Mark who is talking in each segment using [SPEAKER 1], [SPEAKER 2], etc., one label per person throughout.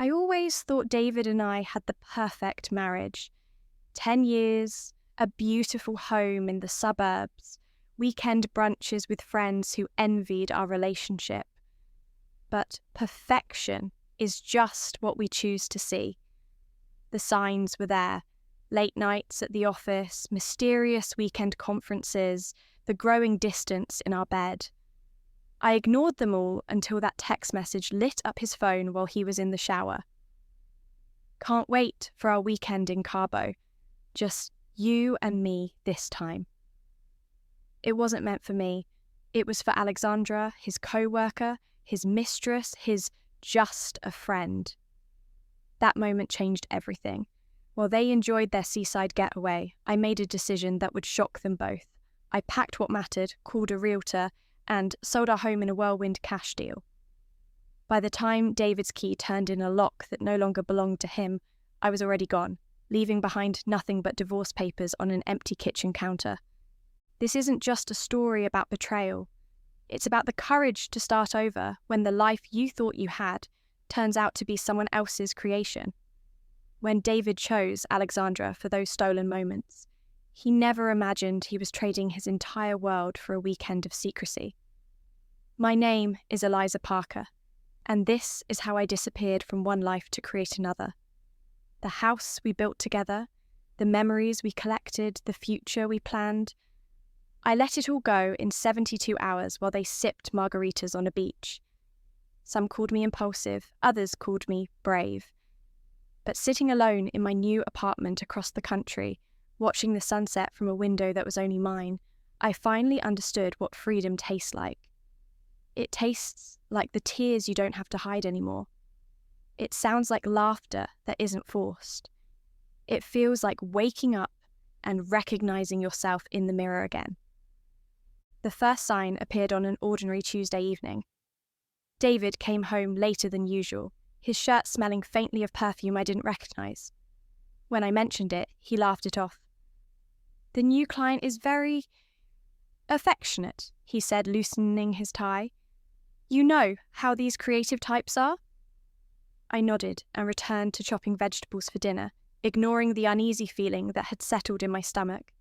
[SPEAKER 1] I always thought David and I had the perfect marriage. 10 years, a beautiful home in the suburbs, weekend brunches with friends who envied our relationship. But perfection is just what we choose to see. The signs were there. Late nights at the office, mysterious weekend conferences, the growing distance in our bed. I ignored them all until that text message lit up his phone while he was in the shower. Can't wait for our weekend in Cabo. Just you and me this time. It wasn't meant for me. It was for Alexandra, his co-worker, his mistress, his just a friend. That moment changed everything. While they enjoyed their seaside getaway, I made a decision that would shock them both. I packed what mattered, called a realtor, and sold our home in a whirlwind cash deal. By the time David's key turned in a lock that no longer belonged to him, I was already gone, leaving behind nothing but divorce papers on an empty kitchen counter. This isn't just a story about betrayal. It's about the courage to start over when the life you thought you had turns out to be someone else's creation. When David chose Alexandra for those stolen moments, he never imagined he was trading his entire world for a weekend of secrecy. My name is Eliza Parker, and this is how I disappeared from one life to create another. The house we built together, the memories we collected, the future we planned. I let it all go in 72 hours while they sipped margaritas on a beach. Some called me impulsive, others called me brave. But sitting alone in my new apartment across the country, watching the sunset from a window that was only mine, I finally understood what freedom tastes like. It tastes like the tears you don't have to hide anymore. It sounds like laughter that isn't forced. It feels like waking up and recognizing yourself in the mirror again. The first sign appeared on an ordinary Tuesday evening. David came home later than usual, his shirt smelling faintly of perfume I didn't recognize. When I mentioned it, he laughed it off. "The new client is very affectionate," he said, loosening his tie. "You know how these creative types are?" I nodded and returned to chopping vegetables for dinner, ignoring the uneasy feeling that had settled in my stomach.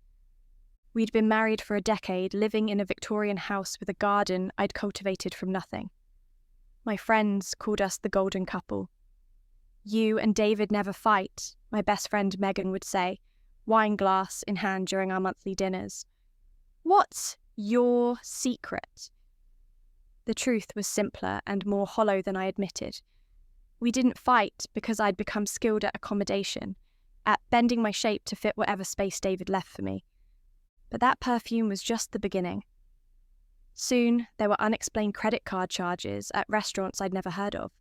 [SPEAKER 1] We'd been married for a decade, living in a Victorian house with a garden I'd cultivated from nothing. My friends called us the golden couple. "You and David never fight," my best friend Megan would say, wine glass in hand during our monthly dinners. "What's your secret?" The truth was simpler and more hollow than I admitted. We didn't fight because I'd become skilled at accommodation, at bending my shape to fit whatever space David left for me. But that perfume was just the beginning. Soon, there were unexplained credit card charges at restaurants I'd never heard of,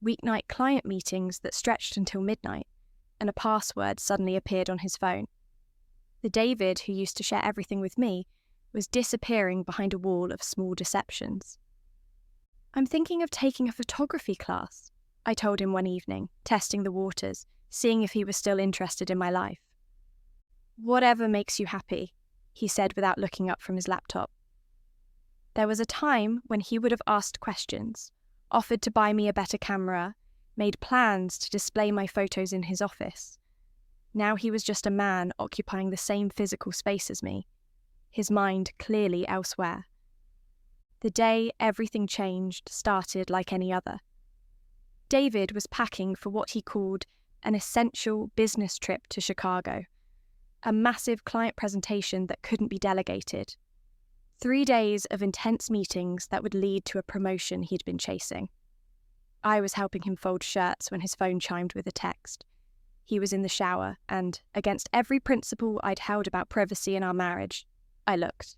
[SPEAKER 1] weeknight client meetings that stretched until midnight, and a password suddenly appeared on his phone. The David who used to share everything with me was disappearing behind a wall of small deceptions. "I'm thinking of taking a photography class," I told him one evening, testing the waters, seeing if he was still interested in my life. "Whatever makes you happy," he said without looking up from his laptop. There was a time when he would have asked questions, offered to buy me a better camera, made plans to display my photos in his office. Now he was just a man occupying the same physical space as me, his mind clearly elsewhere. The day everything changed started like any other. David was packing for what he called an essential business trip to Chicago, a massive client presentation that couldn't be delegated. 3 days of intense meetings that would lead to a promotion he'd been chasing. I was helping him fold shirts when his phone chimed with a text. He was in the shower, and, against every principle I'd held about privacy in our marriage, I looked.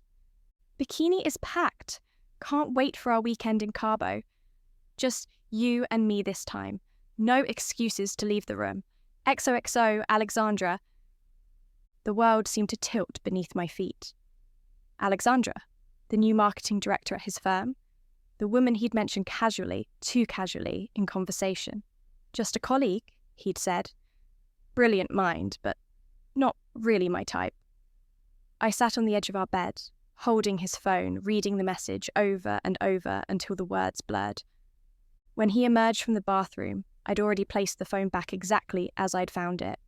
[SPEAKER 1] "Bikini is packed. Can't wait for our weekend in Cabo. Just you and me this time. No excuses to leave the room. XOXO, Alexandra." The world seemed to tilt beneath my feet. Alexandra, the new marketing director at his firm, the woman he'd mentioned casually, too casually, in conversation. "Just a colleague," he'd said. Brilliant mind, but not really my type. I sat on the edge of our bed, holding his phone, reading the message over and over until the words blurred. When he emerged from the bathroom, I'd already placed the phone back exactly as I'd found it.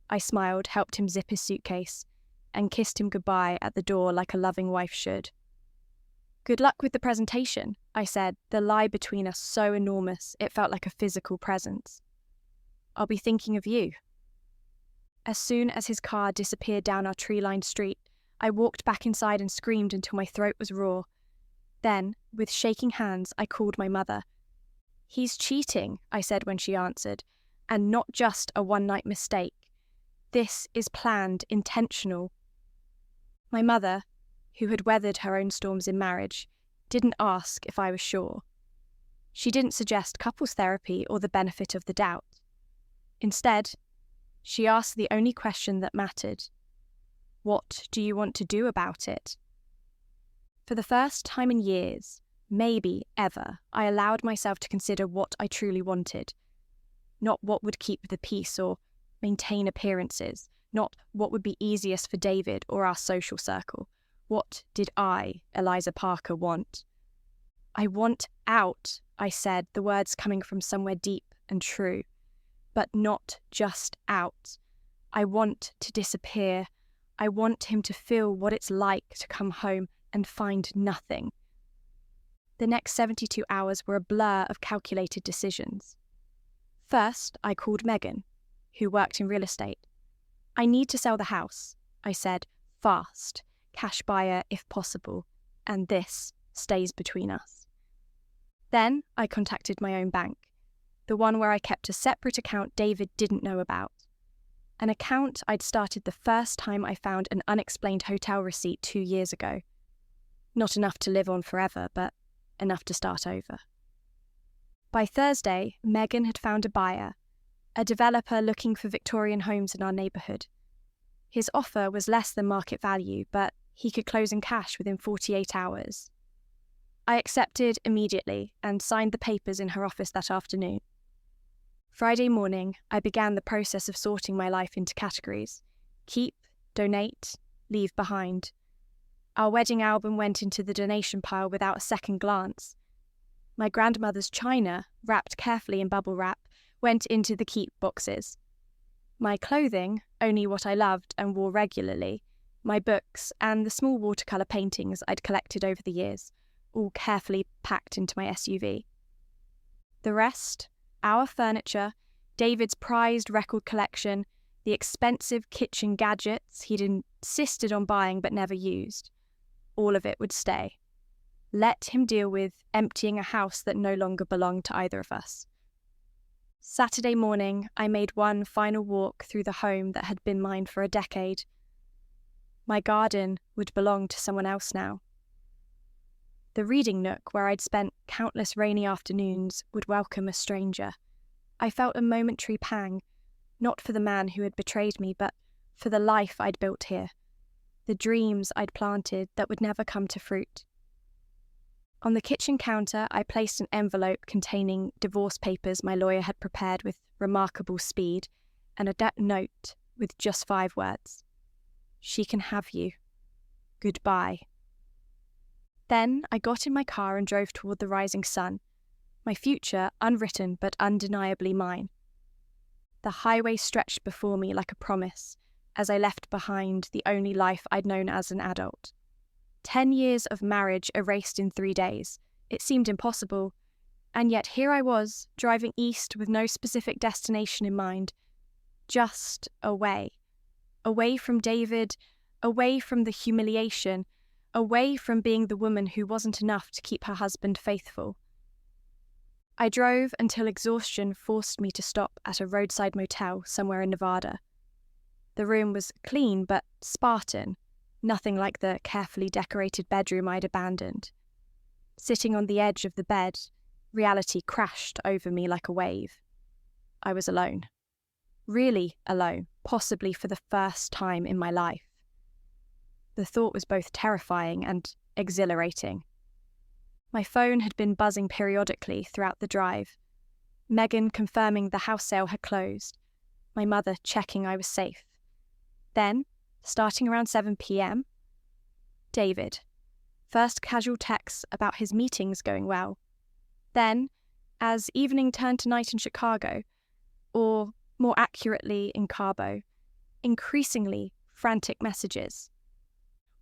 [SPEAKER 1] I smiled, helped him zip his suitcase, and kissed him goodbye at the door like a loving wife should. "Good luck with the presentation," I said, the lie between us so enormous it felt like a physical presence. "I'll be thinking of you." As soon as his car disappeared down our tree-lined street, I walked back inside and screamed until my throat was raw. Then, with shaking hands, I called my mother. "He's cheating," I said when she answered, "and not just a one-night mistake. This is planned, intentional." My mother, who had weathered her own storms in marriage, didn't ask if I was sure. She didn't suggest couples therapy or the benefit of the doubt. Instead, she asked the only question that mattered. "What do you want to do about it?" For the first time in years, maybe ever, I allowed myself to consider what I truly wanted. Not what would keep the peace or maintain appearances, not what would be easiest for David or our social circle. What did I, Eliza Parker, want? "I want out," I said, the words coming from somewhere deep and true. But not just out. I want to disappear. I want him to feel what it's like to come home and find nothing. The next 72 hours were a blur of calculated decisions. First, I called Megan, who worked in real estate. "I need to sell the house," I said, "fast, cash buyer if possible, and this stays between us." Then I contacted my own bank, the one where I kept a separate account David didn't know about. An account I'd started the first time I found an unexplained hotel receipt 2 years ago. Not enough to live on forever, but enough to start over. By Thursday, Megan had found a buyer, a developer looking for Victorian homes in our neighbourhood. His offer was less than market value, but he could close in cash within 48 hours. I accepted immediately and signed the papers in her office that afternoon. Friday morning, I began the process of sorting my life into categories: keep, donate, leave behind. Our wedding album went into the donation pile without a second glance. My grandmother's china, wrapped carefully in bubble wrap, went into the keep boxes. My clothing, only what I loved and wore regularly, my books, and the small watercolour paintings I'd collected over the years, all carefully packed into my SUV. The rest, our furniture, David's prized record collection, the expensive kitchen gadgets he'd insisted on buying but never used, all of it would stay. Let him deal with emptying a house that no longer belonged to either of us. Saturday morning, I made one final walk through the home that had been mine for a decade. My garden would belong to someone else now. The reading nook where I'd spent countless rainy afternoons would welcome a stranger. I felt a momentary pang, not for the man who had betrayed me, but for the life I'd built here, the dreams I'd planted that would never come to fruit. On the kitchen counter, I placed an envelope containing divorce papers my lawyer had prepared with remarkable speed, and a note with just 5 words. "She can have you. Goodbye." Then I got in my car and drove toward the rising sun, my future unwritten but undeniably mine. The highway stretched before me like a promise as I left behind the only life I'd known as an adult. 10 years of marriage erased in 3 days. It seemed impossible, and yet here I was, driving east with no specific destination in mind. Just away. Away from David, away from the humiliation, away from being the woman who wasn't enough to keep her husband faithful. I drove until exhaustion forced me to stop at a roadside motel somewhere in Nevada. The room was clean but Spartan, nothing like the carefully decorated bedroom I'd abandoned. Sitting on the edge of the bed, reality crashed over me like a wave. I was alone. Really alone, possibly for the first time in my life. The thought was both terrifying and exhilarating. My phone had been buzzing periodically throughout the drive. Megan confirming the house sale had closed. My mother checking I was safe. Then, starting around 7 p.m, David. First casual texts about his meetings going well. Then, as evening turned to night in Chicago, or more accurately in Cabo, increasingly frantic messages.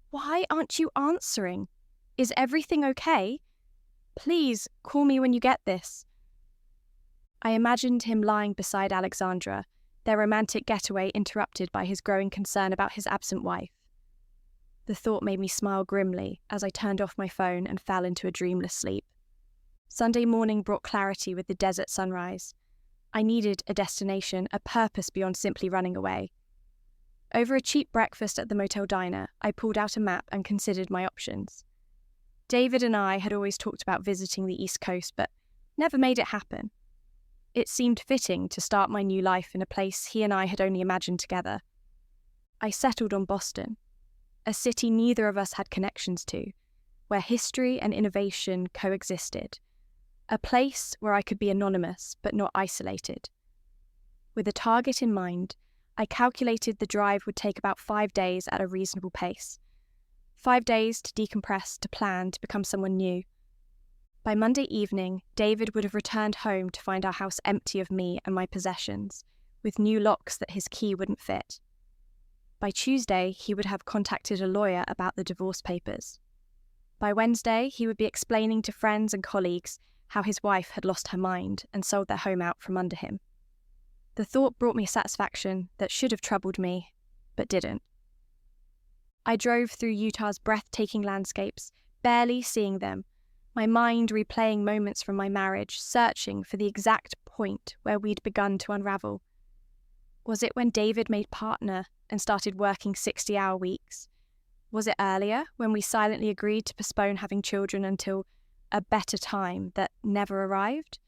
[SPEAKER 1] Why aren't you answering? Is everything okay? Please call me when you get this. I imagined him lying beside Alexandra, their romantic getaway interrupted by his growing concern about his absent wife. The thought made me smile grimly as I turned off my phone and fell into a dreamless sleep. Sunday morning brought clarity with the desert sunrise. I needed a destination, a purpose beyond simply running away. Over a cheap breakfast at the motel diner, I pulled out a map and considered my options. David and I had always talked about visiting the East Coast, but never made it happen. It seemed fitting to start my new life in a place he and I had only imagined together. I settled on Boston, a city neither of us had connections to, where history and innovation coexisted, a place where I could be anonymous but not isolated. With a target in mind, I calculated the drive would take about 5 days at a reasonable pace. 5 days to decompress, to plan, to become someone new. By Monday evening, David would have returned home to find our house empty of me and my possessions, with new locks that his key wouldn't fit. By Tuesday, he would have contacted a lawyer about the divorce papers. By Wednesday, he would be explaining to friends and colleagues how his wife had lost her mind and sold their home out from under him. The thought brought me satisfaction that should have troubled me, but didn't. I drove through Utah's breathtaking landscapes, barely seeing them, my mind replaying moments from my marriage, searching for the exact point where we'd begun to unravel. Was it when David made partner and started working 60-hour weeks? Was it earlier, when we silently agreed to postpone having children until a better time that never arrived?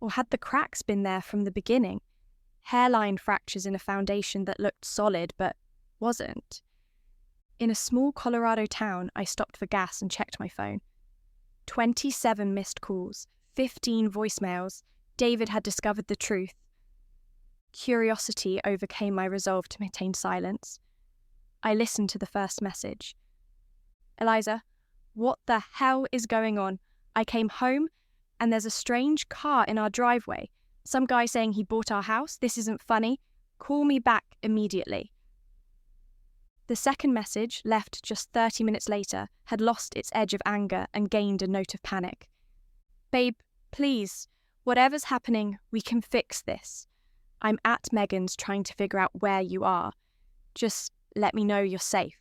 [SPEAKER 1] Or had the cracks been there from the beginning? Hairline fractures in a foundation that looked solid but wasn't. In a small Colorado town, I stopped for gas and checked my phone. 27 missed calls, 15 voicemails. David had discovered the truth. Curiosity overcame my resolve to maintain silence. I listened to the first message. Eliza, what the hell is going on? I came home and there's a strange car in our driveway. Some guy saying he bought our house. This isn't funny. Call me back immediately. The second message, left just 30 minutes later, had lost its edge of anger and gained a note of panic. Babe, please, whatever's happening, we can fix this. I'm at Megan's trying to figure out where you are. Just let me know you're safe.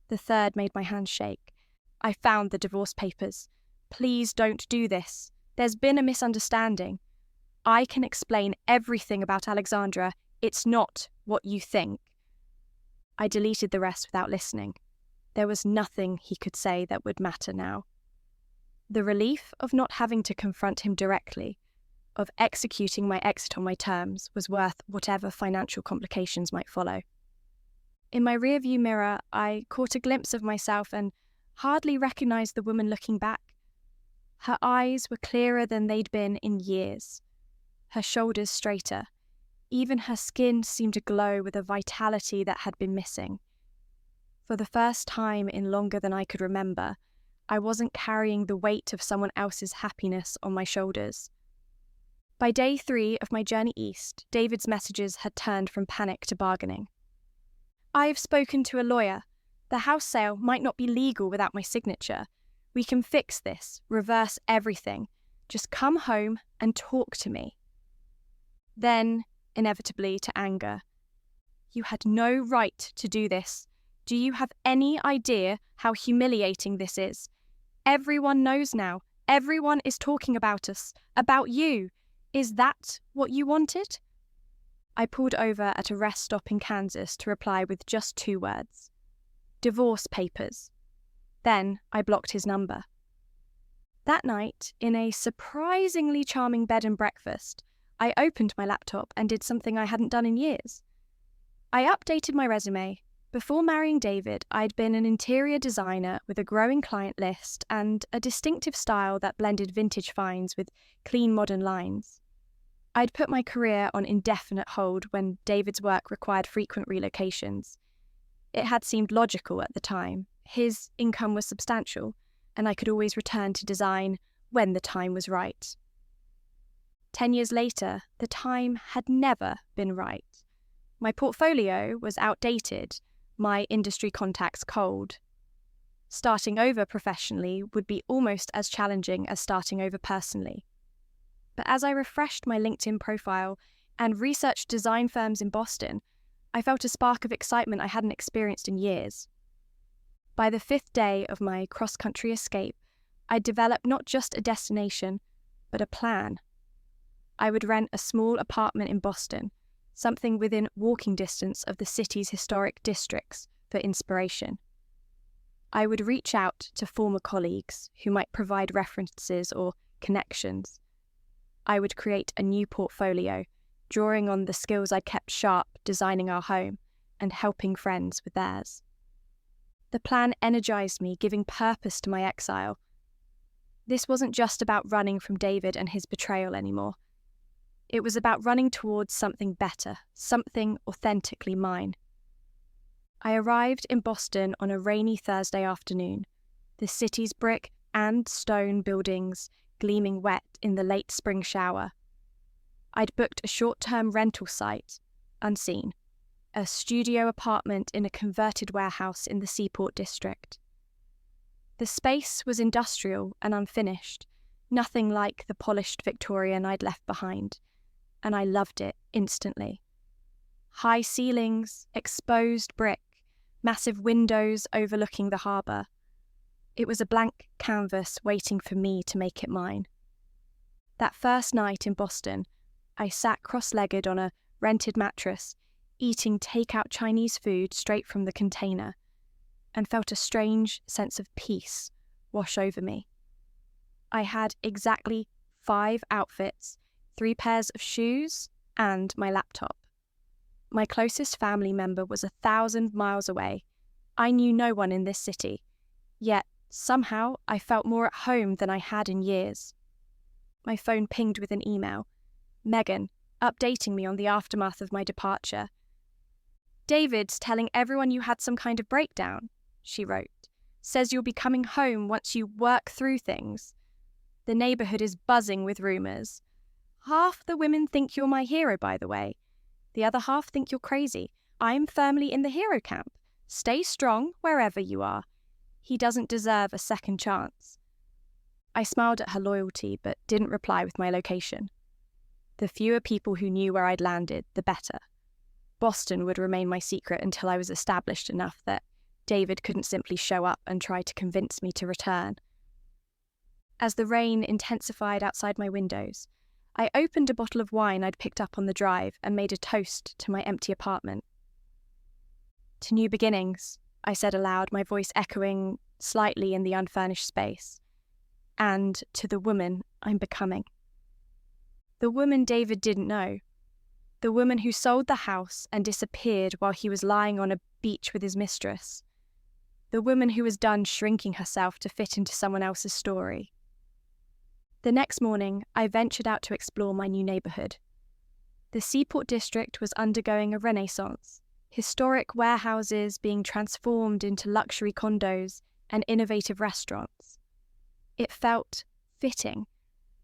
[SPEAKER 1] The third made my hands shake. I found the divorce papers. Please don't do this. There's been a misunderstanding. I can explain everything about Alexandra. It's not what you think. I deleted the rest without listening. There was nothing he could say that would matter now. The relief of not having to confront him directly, of executing my exit on my terms, was worth whatever financial complications might follow. In my rearview mirror, I caught a glimpse of myself and hardly recognised the woman looking back. Her eyes were clearer than they'd been in years, her shoulders straighter. Even her skin seemed to glow with a vitality that had been missing. For the first time in longer than I could remember, I wasn't carrying the weight of someone else's happiness on my shoulders. By day 3 of my journey east, David's messages had turned from panic to bargaining. I've spoken to a lawyer. The house sale might not be legal without my signature. We can fix this, reverse everything. Just come home and talk to me. Then, inevitably to anger. You had no right to do this. Do you have any idea how humiliating this is? Everyone knows now. Everyone is talking about us, about you. Is that what you wanted? I pulled over at a rest stop in Kansas to reply with just 2 words. Divorce papers. Then I blocked his number. That night, in a surprisingly charming bed and breakfast, I opened my laptop and did something I hadn't done in years. I updated my resume. Before marrying David, I'd been an interior designer with a growing client list and a distinctive style that blended vintage finds with clean modern lines. I'd put my career on indefinite hold when David's work required frequent relocations. It had seemed logical at the time. His income was substantial, and I could always return to design when the time was right. 10 years later, the time had never been right. My portfolio was outdated, my industry contacts cold. Starting over professionally would be almost as challenging as starting over personally. But as I refreshed my LinkedIn profile and researched design firms in Boston, I felt a spark of excitement I hadn't experienced in years. By the 5th day of my cross-country escape, I developed not just a destination, but a plan. I would rent a small apartment in Boston, something within walking distance of the city's historic districts, for inspiration. I would reach out to former colleagues who might provide references or connections. I would create a new portfolio, drawing on the skills I kept sharp designing our home and helping friends with theirs. The plan energized me, giving purpose to my exile. This wasn't just about running from David and his betrayal anymore. It was about running towards something better, something authentically mine. I arrived in Boston on a rainy Thursday afternoon, the city's brick and stone buildings gleaming wet in the late spring shower. I'd booked a short-term rental site, unseen, a studio apartment in a converted warehouse in the Seaport district. The space was industrial and unfinished, nothing like the polished Victorian I'd left behind, and I loved it instantly. High ceilings, exposed brick, massive windows overlooking the harbour. It was a blank canvas waiting for me to make it mine. That first night in Boston, I sat cross-legged on a rented mattress, eating take-out Chinese food straight from the container, and felt a strange sense of peace wash over me. I had exactly 5 outfits, 3 pairs of shoes, and my laptop. My closest family member was 1,000 miles away. I knew no one in this city, yet somehow I felt more at home than I had in years. My phone pinged with an email. Megan, updating me on the aftermath of my departure. "David's telling everyone you had some kind of breakdown," she wrote. "Says you'll be coming home once you work through things. The neighbourhood is buzzing with rumours. Half the women think you're my hero, by the way. The other half think you're crazy. I'm firmly in the hero camp. Stay strong wherever you are. He doesn't deserve a second chance." I smiled at her loyalty, but didn't reply with my location. The fewer people who knew where I'd landed, the better. Boston would remain my secret until I was established enough that David couldn't simply show up and try to convince me to return. As the rain intensified outside my windows, I opened a bottle of wine I'd picked up on the drive and made a toast to my empty apartment. "To new beginnings," I said aloud, my voice echoing slightly in the unfurnished space. "And to the woman I'm becoming." The woman David didn't know. The woman who sold the house and disappeared while he was lying on a beach with his mistress. The woman who was done shrinking herself to fit into someone else's story. The next morning, I ventured out to explore my new neighbourhood. The Seaport district was undergoing a renaissance, historic warehouses being transformed into luxury condos and innovative restaurants. It felt fitting,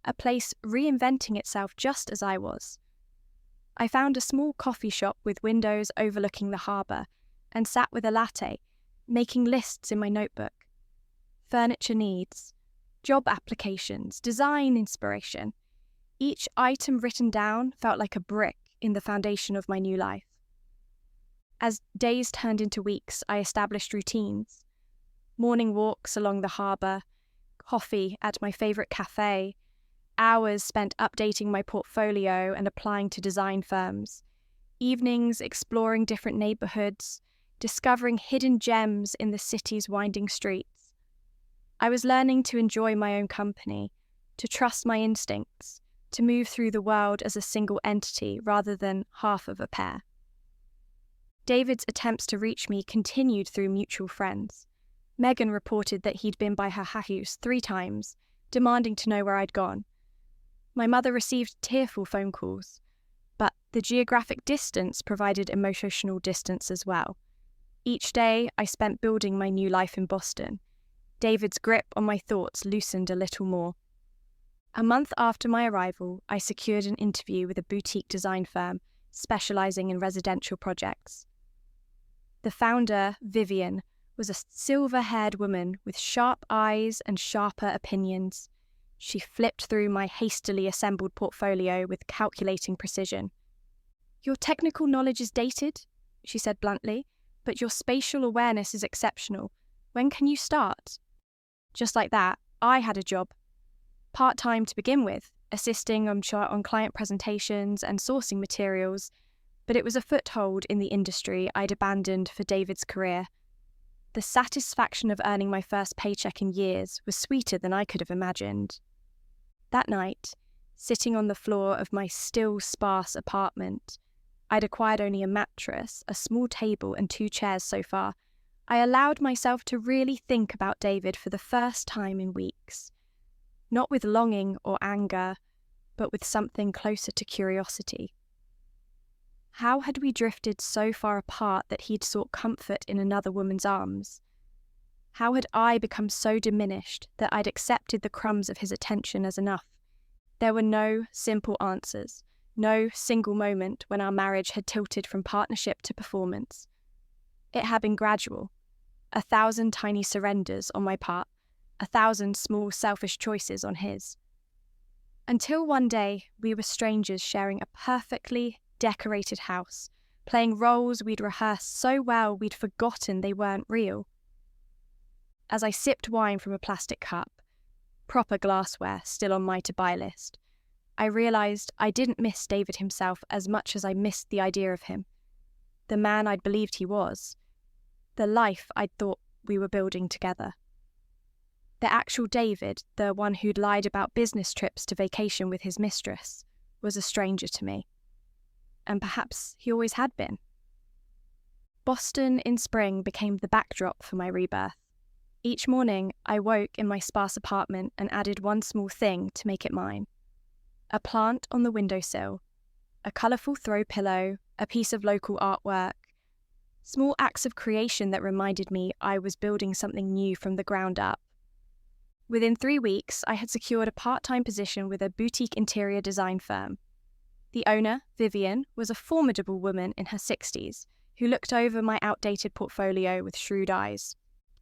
[SPEAKER 1] a place reinventing itself just as I was. I found a small coffee shop with windows overlooking the harbour and sat with a latte, making lists in my notebook. Furniture needs, job applications, design inspiration. Each item written down felt like a brick in the foundation of my new life. As days turned into weeks, I established routines. Morning walks along the harbour, coffee at my favourite cafe, hours spent updating my portfolio and applying to design firms, evenings exploring different neighbourhoods, discovering hidden gems in the city's winding streets. I was learning to enjoy my own company, to trust my instincts, to move through the world as a single entity rather than half of a pair. David's attempts to reach me continued through mutual friends. Megan reported that he'd been by her house 3 times, demanding to know where I'd gone. My mother received tearful phone calls, but the geographic distance provided emotional distance as well. Each day I spent building my new life in Boston. David's grip on my thoughts loosened a little more. A month after my arrival, I secured an interview with a boutique design firm specializing in residential projects. The founder, Vivian, was a silver-haired woman with sharp eyes and sharper opinions. She flipped through my hastily assembled portfolio with calculating precision. "Your technical knowledge is dated," she said bluntly, "but your spatial awareness is exceptional. When can you start?" Just like that, I had a job. Part-time to begin with, assisting on client presentations and sourcing materials, but it was a foothold in the industry I'd abandoned for David's career. The satisfaction of earning my first paycheck in years was sweeter than I could have imagined. That night, sitting on the floor of my still sparse apartment, I'd acquired only a mattress, a small table and 2 chairs so far. I allowed myself to really think about David for the first time in weeks. Not with longing or anger, but with something closer to curiosity. How had we drifted so far apart that he'd sought comfort in another woman's arms? How had I become so diminished that I'd accepted the crumbs of his attention as enough? There were no simple answers, no single moment when our marriage had tilted from partnership to performance. It had been gradual, 1,000 tiny surrenders on my part, 1,000 small selfish choices on his. Until one day we were strangers sharing a perfectly decorated house, playing roles we'd rehearsed so well we'd forgotten they weren't real. As I sipped wine from a plastic cup, proper glassware still on my to-buy list, I realised I didn't miss David himself as much as I missed the idea of him, the man I'd believed he was, the life I'd thought we were building together. The actual David, the one who'd lied about business trips to vacation with his mistress, was a stranger to me. And perhaps he always had been. Boston in spring became the backdrop for my rebirth. Each morning, I woke in my sparse apartment and added one small thing to make it mine. A plant on the windowsill, a colourful throw pillow, a piece of local artwork, small acts of creation that reminded me I was building something new from the ground up. Within 3 weeks, I had secured a part-time position with a boutique interior design firm. The owner, Vivian, was a formidable woman in her 60s who looked over my outdated portfolio with shrewd eyes.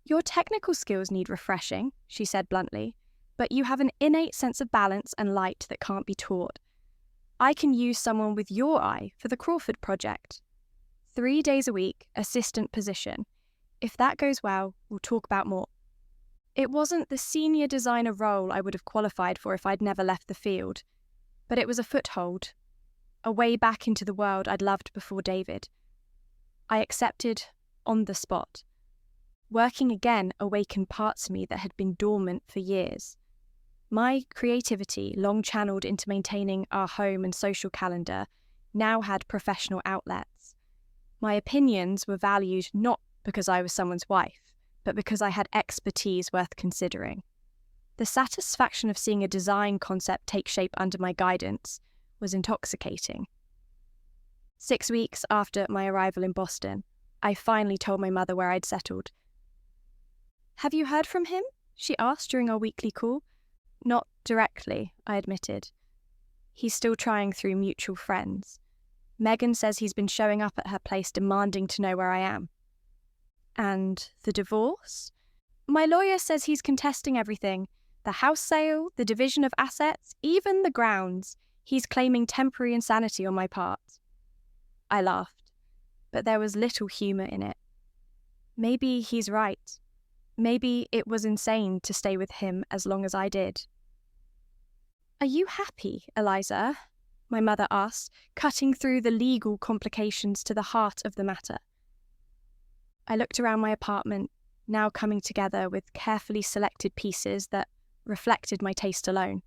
[SPEAKER 1] "Your technical skills need refreshing," she said bluntly, "but you have an innate sense of balance and light that can't be taught. I can use someone with your eye for the Crawford project. 3 days a week, assistant position. If that goes well, we'll talk about more." It wasn't the senior designer role I would have qualified for if I'd never left the field, but it was a foothold, a way back into the world I'd loved before David. I accepted on the spot. Working again awakened parts of me that had been dormant for years. My creativity, long channeled into maintaining our home and social calendar, now had professional outlets. My opinions were valued not because I was someone's wife, but because I had expertise worth considering. The satisfaction of seeing a design concept take shape under my guidance was intoxicating. 6 weeks after my arrival in Boston, I finally told my mother where I'd settled. "Have you heard from him?" she asked during our weekly call. "Not directly," I admitted. "He's still trying through mutual friends. Megan says he's been showing up at her place demanding to know where I am." "And the divorce?" "My lawyer says he's contesting everything. The house sale, the division of assets, even the grounds. He's claiming temporary insanity on my part." I laughed, but there was little humour in it. Maybe he's right. Maybe it was insane to stay with him as long as I did. "Are you happy, Eliza?" my mother asked, cutting through the legal complications to the heart of the matter. I looked around my apartment, now coming together with carefully selected pieces that reflected my taste alone.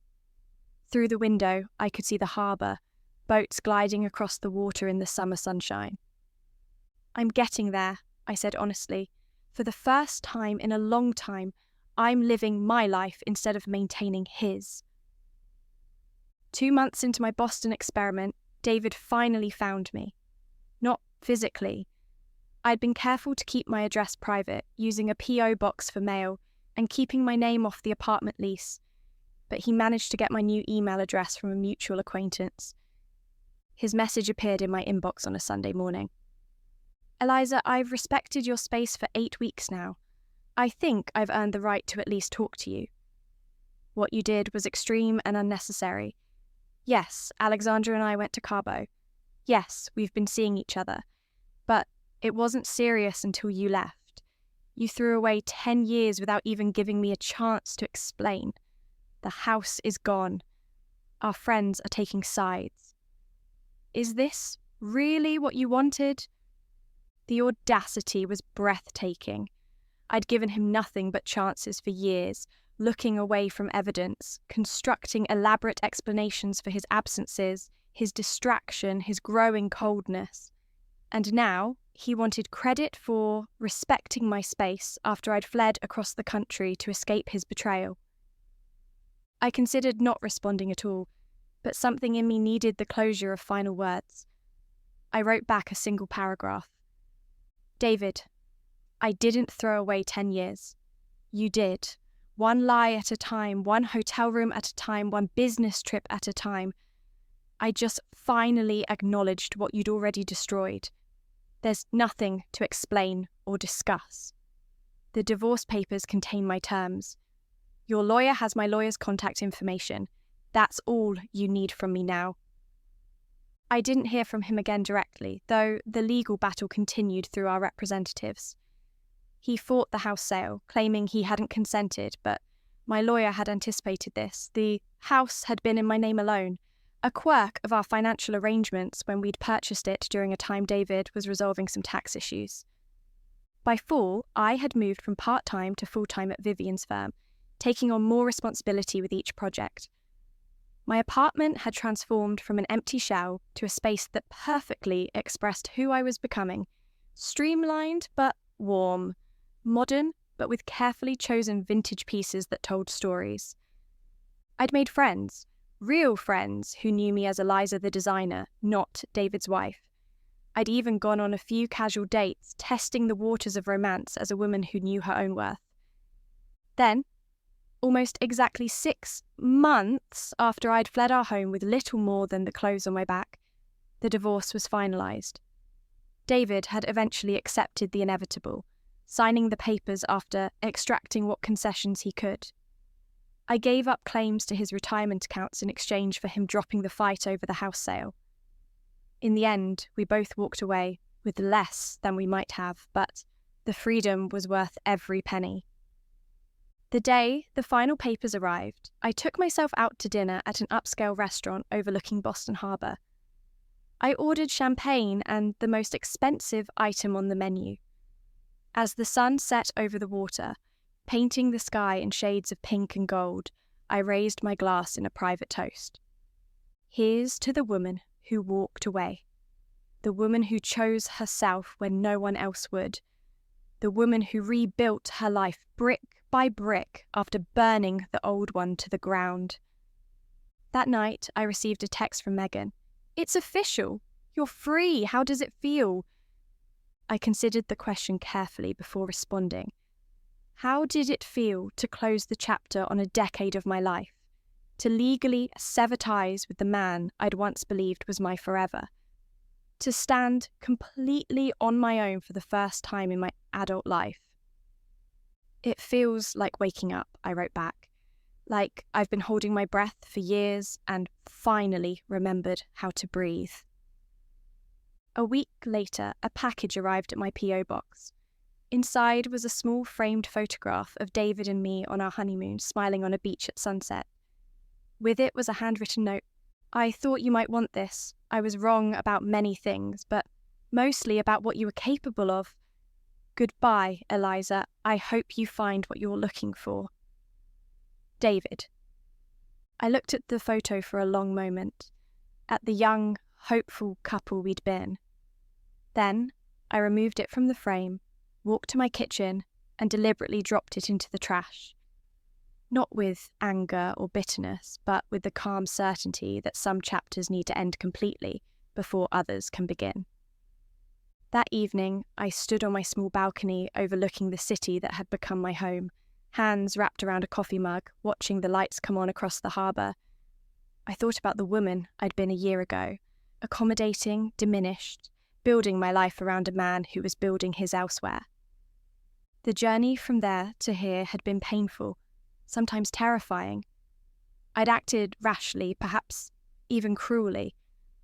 [SPEAKER 1] Through the window, I could see the harbour, boats gliding across the water in the summer sunshine. "I'm getting there," I said honestly. "For the first time in a long time, I'm living my life instead of maintaining his." 2 months into my Boston experiment, David finally found me. Not physically. I'd been careful to keep my address private, using a P.O. box for mail and keeping my name off the apartment lease. but he managed to get my new email address from a mutual acquaintance. His message appeared in my inbox on a Sunday morning. Eliza, I've respected your space for 8 weeks now. I think I've earned the right to at least talk to you. What you did was extreme and unnecessary. Yes, Alexandra and I went to Cabo. Yes, we've been seeing each other. But it wasn't serious until you left. You threw away 10 years without even giving me a chance to explain. The house is gone. Our friends are taking sides. Is this really what you wanted? The audacity was breathtaking. I'd given him nothing but chances for years, looking away from evidence, constructing elaborate explanations for his absences, his distraction, his growing coldness. And now he wanted credit for respecting my space after I'd fled across the country to escape his betrayal. I considered not responding at all, but something in me needed the closure of final words. I wrote back a single paragraph. David, I didn't throw away 10 years. You did. One lie at a time, one hotel room at a time, one business trip at a time. I just finally acknowledged what you'd already destroyed. There's nothing to explain or discuss. The divorce papers contain my terms. Your lawyer has my lawyer's contact information. That's all you need from me now. I didn't hear from him again directly, though the legal battle continued through our representatives. He fought the house sale, claiming he hadn't consented, but my lawyer had anticipated this. The house had been in my name alone, a quirk of our financial arrangements when we'd purchased it during a time David was resolving some tax issues. By fall, I had moved from part-time to full-time at Vivian's firm, taking on more responsibility with each project. My apartment had transformed from an empty shell to a space that perfectly expressed who I was becoming, streamlined but warm, modern but with carefully chosen vintage pieces that told stories. I'd made friends, real friends who knew me as Eliza the designer, not David's wife. I'd even gone on a few casual dates, testing the waters of romance as a woman who knew her own worth. Then, almost exactly 6 months after I'd fled our home with little more than the clothes on my back, the divorce was finalised. David had eventually accepted the inevitable, signing the papers after extracting what concessions he could. I gave up claims to his retirement accounts in exchange for him dropping the fight over the house sale. In the end, we both walked away with less than we might have, but the freedom was worth every penny. The day the final papers arrived, I took myself out to dinner at an upscale restaurant overlooking Boston Harbor. I ordered champagne and the most expensive item on the menu. As the sun set over the water, painting the sky in shades of pink and gold, I raised my glass in a private toast. Here's to the woman who walked away, the woman who chose herself when no one else would, the woman who rebuilt her life brick by brick after burning the old one to the ground. That night, I received a text from Megan. "It's official. You're free. How does it feel?" I considered the question carefully before responding. How did it feel to close the chapter on a decade of my life? To legally sever ties with the man I'd once believed was my forever? To stand completely on my own for the first time in my adult life? "It feels like waking up," I wrote back. "Like I've been holding my breath for years and finally remembered how to breathe." A week later, a package arrived at my P.O. box. Inside was a small framed photograph of David and me on our honeymoon, smiling on a beach at sunset. With it was a handwritten note. "I thought you might want this. I was wrong about many things, but mostly about what you were capable of. Goodbye, Eliza. I hope you find what you're looking for. David." I looked at the photo for a long moment, at the young, hopeful couple we'd been. Then I removed it from the frame, walked to my kitchen, and deliberately dropped it into the trash. Not with anger or bitterness, but with the calm certainty that some chapters need to end completely before others can begin. That evening, I stood on my small balcony overlooking the city that had become my home. hands wrapped around a coffee mug, watching the lights come on across the harbour. I thought about the woman I'd been a year ago, accommodating, diminished, building my life around a man who was building his elsewhere. The journey from there to here had been painful, sometimes terrifying. I'd acted rashly, perhaps even cruelly.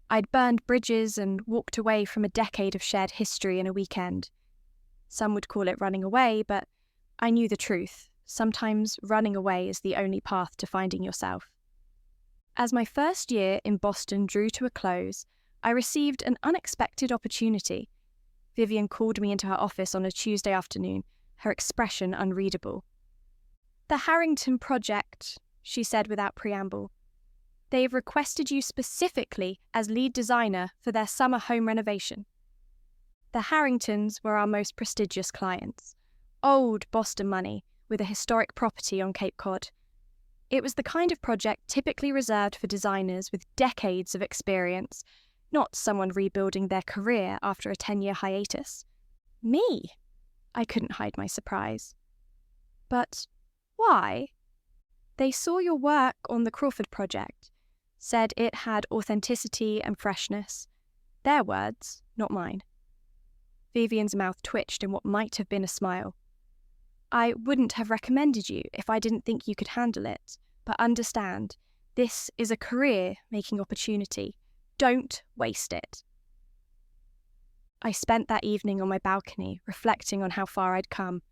[SPEAKER 1] I'd burned bridges and walked away from a decade of shared history in a weekend. Some would call it running away, but I knew the truth. Sometimes running away is the only path to finding yourself. As my first year in Boston drew to a close, I received an unexpected opportunity. Vivian called me into her office on a Tuesday afternoon, her expression unreadable. "The Harrington project," she said without preamble. "They've requested you specifically as lead designer for their summer home renovation." The Harringtons were our most prestigious clients. Old Boston money with a historic property on Cape Cod. It was the kind of project typically reserved for designers with decades of experience, not someone rebuilding their career after a 10-year hiatus. Me? I couldn't hide my surprise. "But why?" "They saw your work on the Crawford project, said it had authenticity and freshness." Their words, not mine. Vivian's mouth twitched in what might have been a smile. "I wouldn't have recommended you if I didn't think you could handle it, but understand, this is a career-making opportunity. Don't waste it." I spent that evening on my balcony, reflecting on how far I'd come.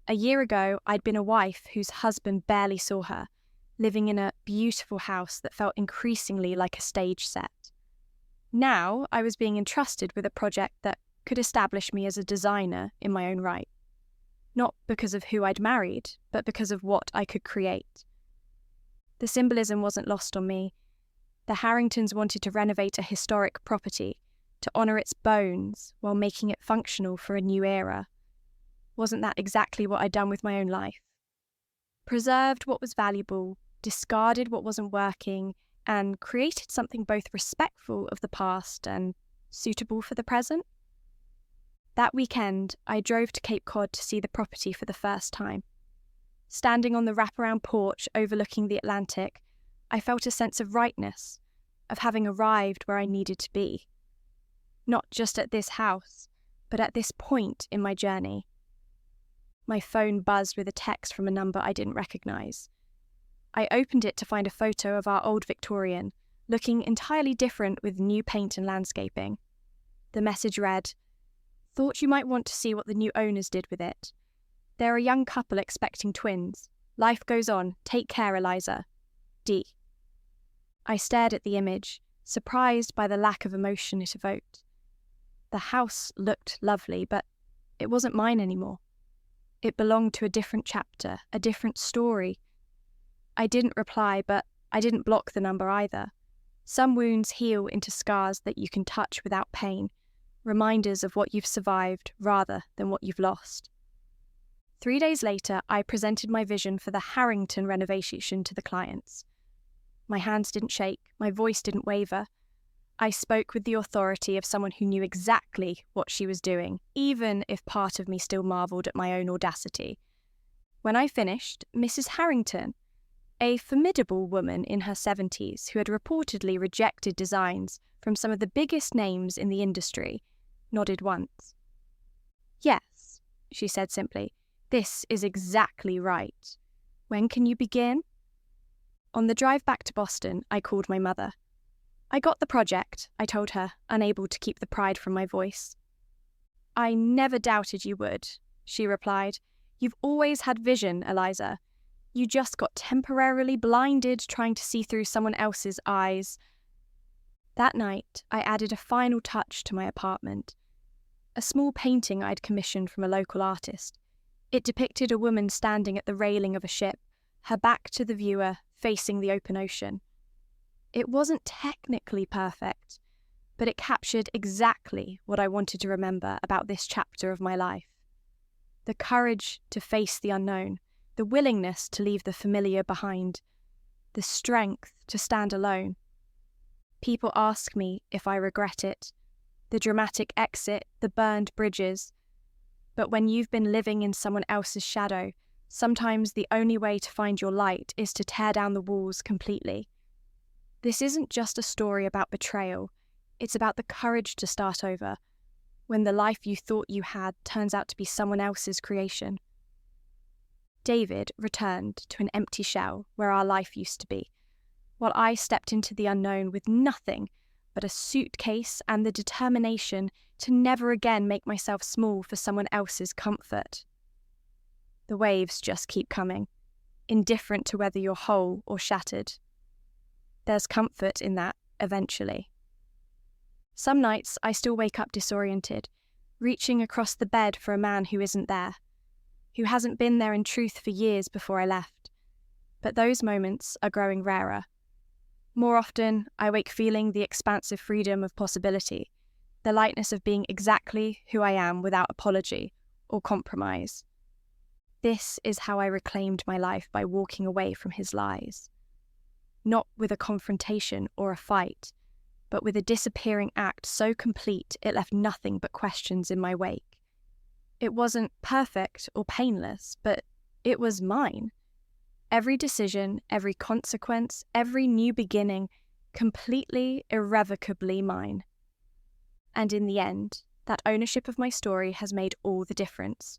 [SPEAKER 1] A year ago, I'd been a wife whose husband barely saw her, living in a beautiful house that felt increasingly like a stage set. Now, I was being entrusted with a project that could establish me as a designer in my own right. Not because of who I'd married, but because of what I could create. The symbolism wasn't lost on me. The Harringtons wanted to renovate a historic property, to honour its bones while making it functional for a new era. Wasn't that exactly what I'd done with my own life? Preserved what was valuable, discarded what wasn't working, and created something both respectful of the past and suitable for the present? That weekend, I drove to Cape Cod to see the property for the first time. Standing on the wraparound porch overlooking the Atlantic, I felt a sense of rightness, of having arrived where I needed to be. Not just at this house, but at this point in my journey. My phone buzzed with a text from a number I didn't recognise. I opened it to find a photo of our old Victorian, looking entirely different with new paint and landscaping. The message read, "Thought you might want to see what the new owners did with it. They're a young couple expecting twins. Life goes on. Take care, Eliza. D." I stared at the image, surprised by the lack of emotion it evoked. The house looked lovely, but it wasn't mine anymore. It belonged to a different chapter, a different story. I didn't reply, but I didn't block the number either. Some wounds heal into scars that you can touch without pain, reminders of what you've survived rather than what you've lost. 3 days later, I presented my vision for the Harrington renovation to the clients. My hands didn't shake, my voice didn't waver. I spoke with the authority of someone who knew exactly what she was doing, even if part of me still marvelled at my own audacity. When I finished, Mrs. Harrington, a formidable woman in her 70s who had reportedly rejected designs from some of the biggest names in the industry, nodded once. "Yes," she said simply, "this is exactly right. When can you begin?" On the drive back to Boston, I called my mother. "I got the project," I told her, unable to keep the pride from my voice. "I never doubted you would," she replied. "You've always had vision, Eliza. You just got temporarily blinded trying to see through someone else's eyes." That night, I added a final touch to my apartment. A small painting I'd commissioned from a local artist. It depicted a woman standing at the railing of a ship, her back to the viewer, facing the open ocean. It wasn't technically perfect, but it captured exactly what I wanted to remember about this chapter of my life. The courage to face the unknown, the willingness to leave the familiar behind, the strength to stand alone. People ask me if I regret it, the dramatic exit, the burned bridges. But when you've been living in someone else's shadow, Sometimes the only way to find your light is to tear down the walls completely. This isn't just a story about betrayal, it's about the courage to start over, when the life you thought you had turns out to be someone else's creation. David returned to an empty shell where our life used to be, while I stepped into the unknown with nothing but a suitcase and the determination to never again make myself small for someone else's comfort. The waves just keep coming, indifferent to whether you're whole or shattered. There's comfort in that, eventually. Some nights I still wake up disoriented, reaching across the bed for a man who isn't there, who hasn't been there in truth for years before I left. But those moments are growing rarer. More often, I wake feeling the expansive freedom of possibility, the lightness of being exactly who I am without apology or compromise. This is how I reclaimed my life by walking away from his lies. Not with a confrontation or a fight, but with a disappearing act so complete it left nothing but questions in my wake. It wasn't perfect or painless, but it was mine. Every decision, every consequence, every new beginning, completely, irrevocably mine. And in the end, that ownership of my story has made all the difference.